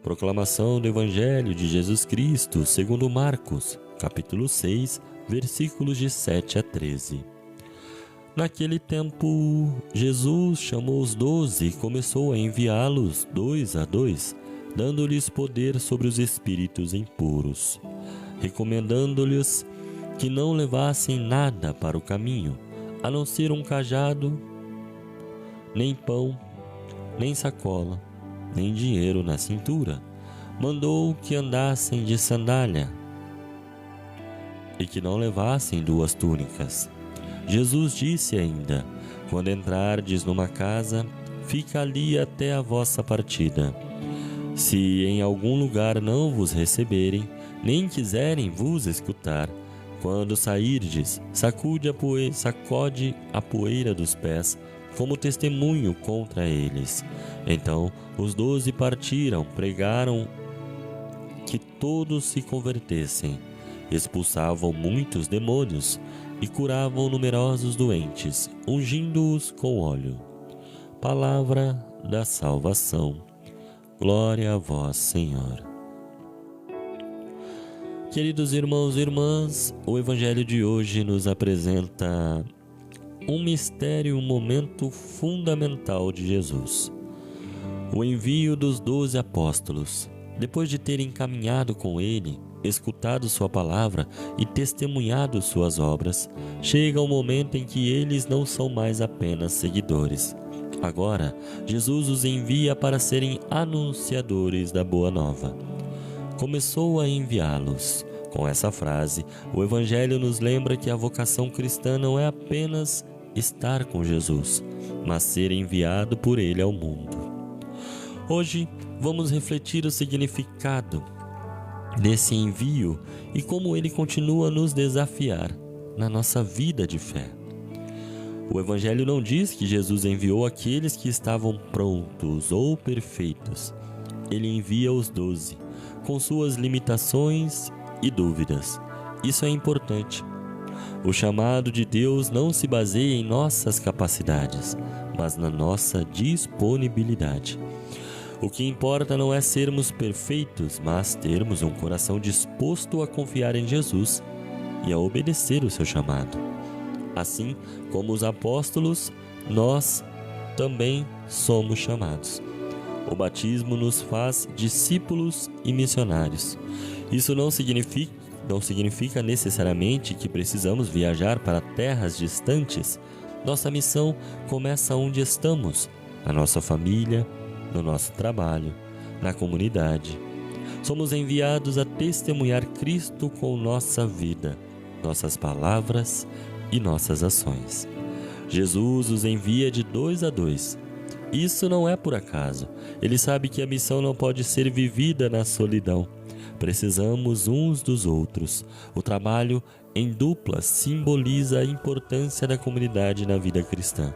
Proclamação do Evangelho de Jesus Cristo, segundo Marcos, capítulo 6, versículos de 7 a 13. Naquele tempo, Jesus chamou os 12 e começou a enviá-los 2 a 2, dando-lhes poder sobre os espíritos impuros, recomendando-lhes que não levassem nada para o caminho, a não ser um cajado, nem pão, nem sacola, nem dinheiro na cintura. Mandou que andassem de sandália e que não levassem 2 túnicas. Jesus disse ainda: quando entrardes numa casa, fica ali até a vossa partida. Se em algum lugar não vos receberem, nem quiserem vos escutar, quando sairdes, sacode a poeira dos pés, como testemunho contra eles. Então os 12 partiram, pregaram que todos se convertessem, expulsavam muitos demônios e curavam numerosos doentes, ungindo-os com óleo. Palavra da salvação. Glória a vós, Senhor. Queridos irmãos e irmãs, o Evangelho de hoje nos apresenta um mistério, um momento fundamental de Jesus. O envio dos 12 apóstolos. Depois de terem caminhado com ele, escutado sua palavra e testemunhado suas obras, chega o momento em que eles não são mais apenas seguidores. Agora, Jesus os envia para serem anunciadores da Boa Nova. Começou a enviá-los. Com essa frase, o Evangelho nos lembra que a vocação cristã não é apenas estar com Jesus, mas ser enviado por Ele ao mundo. Hoje, vamos refletir o significado desse envio e como ele continua a nos desafiar na nossa vida de fé. O Evangelho não diz que Jesus enviou aqueles que estavam prontos ou perfeitos. Ele envia os 12, com suas limitações e dúvidas. Isso é importante. O chamado de Deus não se baseia em nossas capacidades, mas na nossa disponibilidade. O que importa não é sermos perfeitos, mas termos um coração disposto a confiar em Jesus e a obedecer o seu chamado. Assim como os apóstolos, nós também somos chamados. O batismo nos faz discípulos e missionários. Isso não significa necessariamente que precisamos viajar para terras distantes. Nossa missão começa onde estamos, na nossa família, no nosso trabalho, na comunidade. Somos enviados a testemunhar Cristo com nossa vida, nossas palavras e nossas ações. Jesus os envia de 2 a 2. Isso não é por acaso. Ele sabe que a missão não pode ser vivida na solidão. Precisamos uns dos outros. O trabalho em dupla simboliza a importância da comunidade na vida cristã.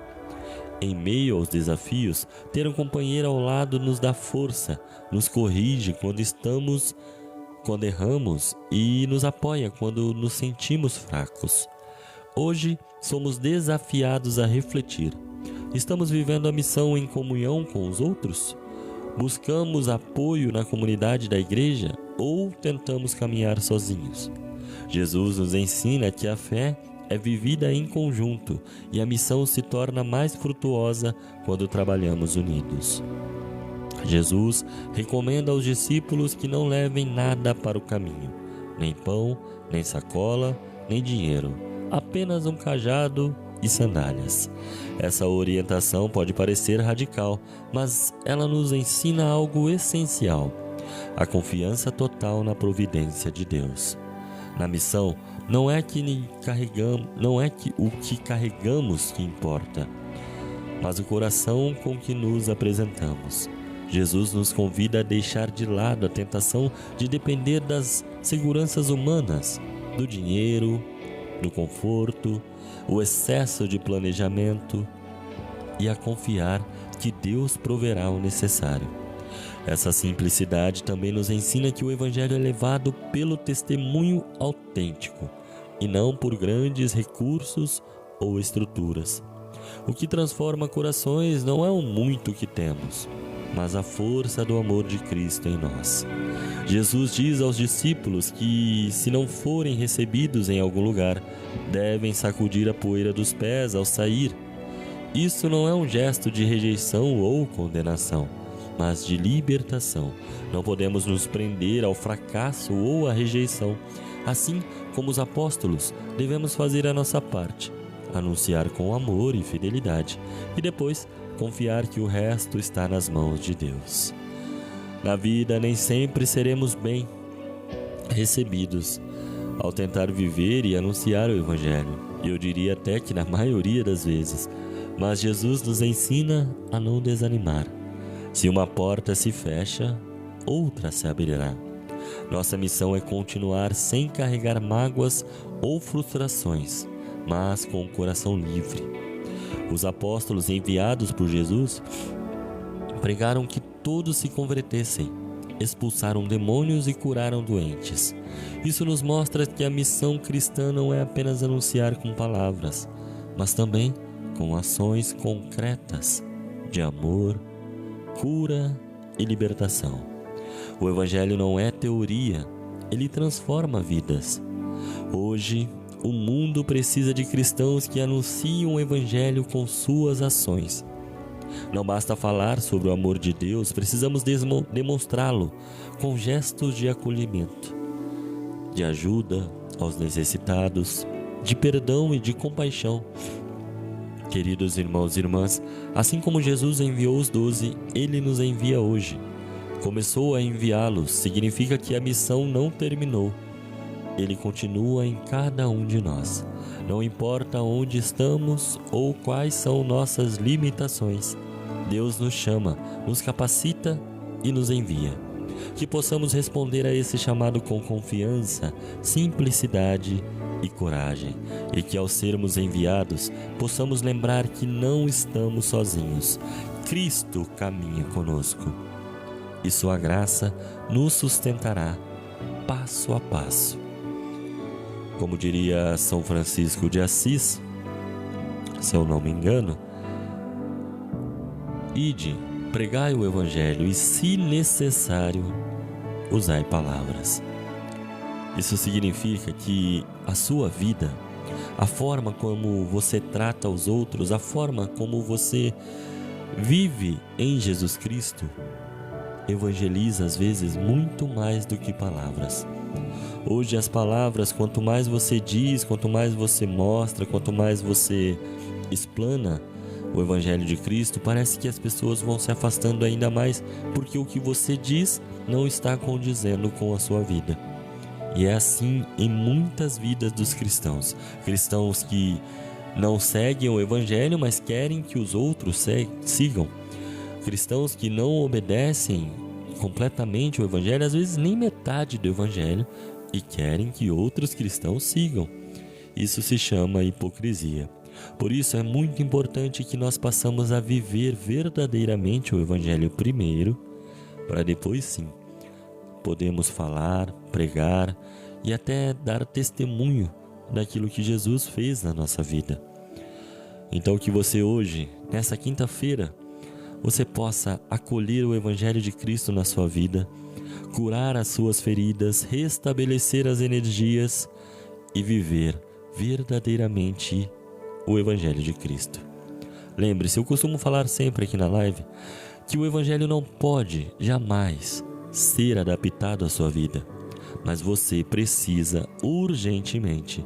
Em meio aos desafios, ter um companheiro ao lado nos dá força, nos corrige quando erramos e nos apoia quando nos sentimos fracos. Hoje, somos desafiados a refletir. Estamos vivendo a missão em comunhão com os outros? Buscamos apoio na comunidade da igreja ou tentamos caminhar sozinhos? Jesus nos ensina que a fé é vivida em conjunto e a missão se torna mais frutuosa quando trabalhamos unidos. Jesus recomenda aos discípulos que não levem nada para o caminho, nem pão, nem sacola, nem dinheiro, apenas um cajado e sandálias. Essa orientação pode parecer radical, mas ela nos ensina algo essencial: a confiança total na providência de Deus. Na missão, não é o que carregamos que importa, mas o coração com que nos apresentamos. Jesus nos convida a deixar de lado a tentação de depender das seguranças humanas, do dinheiro, do conforto, o excesso de planejamento e a confiar que Deus proverá o necessário. Essa simplicidade também nos ensina que o Evangelho é levado pelo testemunho autêntico e não por grandes recursos ou estruturas. O que transforma corações não é o muito que temos, mas a força do amor de Cristo em nós. Jesus diz aos discípulos que, se não forem recebidos em algum lugar, devem sacudir a poeira dos pés ao sair. Isso não é um gesto de rejeição ou condenação, mas de libertação. Não podemos nos prender ao fracasso ou à rejeição. Assim como os apóstolos, devemos fazer a nossa parte, anunciar com amor e fidelidade, e depois confiar que o resto está nas mãos de Deus. Na vida, nem sempre seremos bem recebidos ao tentar viver e anunciar o Evangelho. Eu diria até que na maioria das vezes. Mas Jesus nos ensina a não desanimar. Se uma porta se fecha, outra se abrirá. Nossa missão é continuar sem carregar mágoas ou frustrações, mas com o coração livre. Os apóstolos enviados por Jesus pregaram que todos se convertessem, expulsaram demônios e curaram doentes. Isso nos mostra que a missão cristã não é apenas anunciar com palavras, mas também com ações concretas de amor, cura e libertação. O Evangelho não é teoria, ele transforma vidas. Hoje, o mundo precisa de cristãos que anunciam o Evangelho com suas ações. Não basta falar sobre o amor de Deus, precisamos demonstrá-lo com gestos de acolhimento, de ajuda aos necessitados, de perdão e de compaixão. Queridos irmãos e irmãs, assim como Jesus enviou os 12, Ele nos envia hoje. Começou a enviá-los, significa que a missão não terminou. Ele continua em cada um de nós. Não importa onde estamos ou quais são nossas limitações, Deus nos chama, nos capacita e nos envia. Que possamos responder a esse chamado com confiança, simplicidade e coragem, e que ao sermos enviados, possamos lembrar que não estamos sozinhos. Cristo caminha conosco, e sua graça nos sustentará passo a passo. Como diria São Francisco de Assis, se eu não me engano, ide, pregai o Evangelho e, se necessário, usai palavras. Isso significa que a sua vida, a forma como você trata os outros, a forma como você vive em Jesus Cristo, evangeliza às vezes muito mais do que palavras. Hoje as palavras, quanto mais você diz, quanto mais você mostra, quanto mais você explana o Evangelho de Cristo, parece que as pessoas vão se afastando ainda mais, porque o que você diz não está condizendo com a sua vida. E é assim em muitas vidas dos cristãos. Cristãos que não seguem o Evangelho, mas querem que os outros sigam. Cristãos que não obedecem completamente o Evangelho, às vezes nem metade do Evangelho, e querem que outros cristãos sigam. Isso se chama hipocrisia. Por isso é muito importante que nós passamos a viver verdadeiramente o Evangelho primeiro, para depois sim podemos falar, pregar e até dar testemunho daquilo que Jesus fez na nossa vida. Então que você hoje, nessa quinta-feira, você possa acolher o Evangelho de Cristo na sua vida, curar as suas feridas, restabelecer as energias e viver verdadeiramente o Evangelho de Cristo. Lembre-se, eu costumo falar sempre aqui na live que o Evangelho não pode jamais ser adaptado à sua vida, mas você precisa urgentemente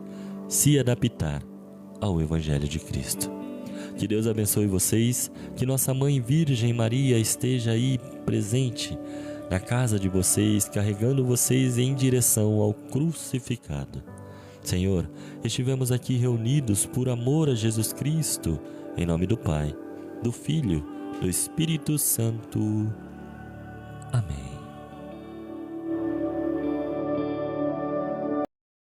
se adaptar ao Evangelho de Cristo. Que Deus abençoe vocês, que Nossa Mãe Virgem Maria esteja aí presente na casa de vocês, carregando vocês em direção ao crucificado. Senhor, estivemos aqui reunidos por amor a Jesus Cristo, em nome do Pai, do Filho, do Espírito Santo. Amém.